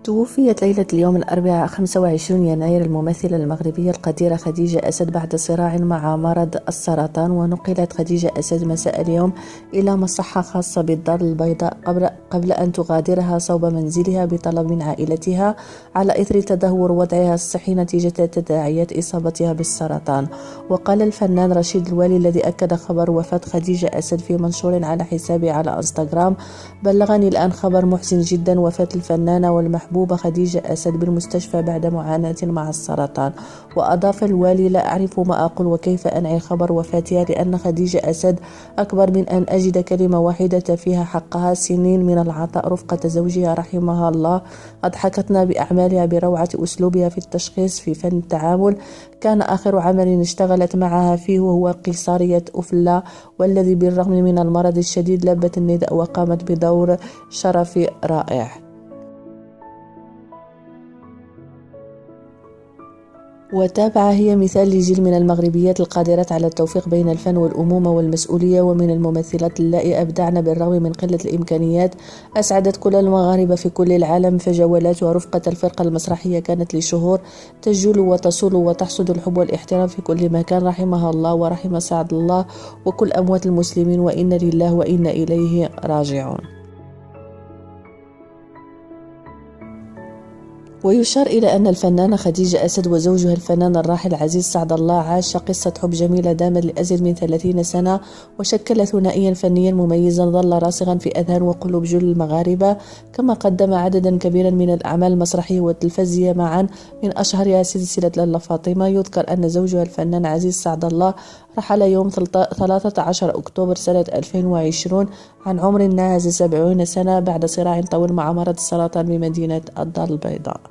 توفيت ليلة اليوم الأربعاء 25 يناير الممثلة المغربية القديرة خديجة أسد بعد صراع مع مرض السرطان. ونقلت خديجة أسد مساء اليوم إلى مصحة خاصة بالدار البيضاء قبل أن تغادرها صوب منزلها بطلب من عائلتها على إثر تدهور وضعها الصحي نتيجة تداعيات إصابتها بالسرطان. وقال الفنان رشيد الوالي الذي أكد خبر وفاة خديجة أسد في منشور على حسابه على انستغرام: بلغني الآن خبر محزن جدا، وفاة الفنانة والمحبوبة خديجة أسد بالمستشفى بعد معاناة مع السرطان. وأضاف الوالي: لا أعرف ما أقول وكيف أنعي خبر وفاتها، لأن خديجة أسد أكبر من أن أجد كلمة واحدة فيها حقها. سنين من العطاء رفقة زوجها رحمها الله، أضحكتنا بأعمالها بروعة أسلوبها في التشخيص في فن التعامل. كان آخر عمل اشتغلت معها فيه وهو قيصرية أفلا، والذي بالرغم من المرض الشديد لبت النداء وقامت بدور شرفي رائع. وتابعة هي مثال لجيل من المغربيات القادرات على التوفيق بين الفن والأمومة والمسؤولية، ومن الممثلات اللائي أبدعن بالرغم من قلة الإمكانيات. أسعدت كل المغاربة في كل العالم، فجولاتها رفقة الفرقة المسرحية كانت لشهور تجول وتصول وتحصد الحب والاحترام في كل مكان. رحمها الله ورحم سعد الله وكل أموات المسلمين، وإنا لله وإنا إليه راجعون. ويشار إلى أن الفنانة خديجة أسد وزوجها الفنان الراحل عزيز سعد الله عاش قصة حب جميلة دامت لأزيد من 30 سنة، وشكل ثنائيا فنيا مميزا ظل راسخا في أذهان وقلوب جل المغاربة. كما قدم عددا كبيرا من الأعمال المسرحية والتلفزية معا، من أشهرها سلسلة لالا فاطمة. يذكر أن زوجها الفنان عزيز سعد الله رحل يوم 13 أكتوبر سنة 2020 عن عمر ناهز 70 سنة بعد صراع طويل مع مرض السرطان بمدينة الدار البيضاء.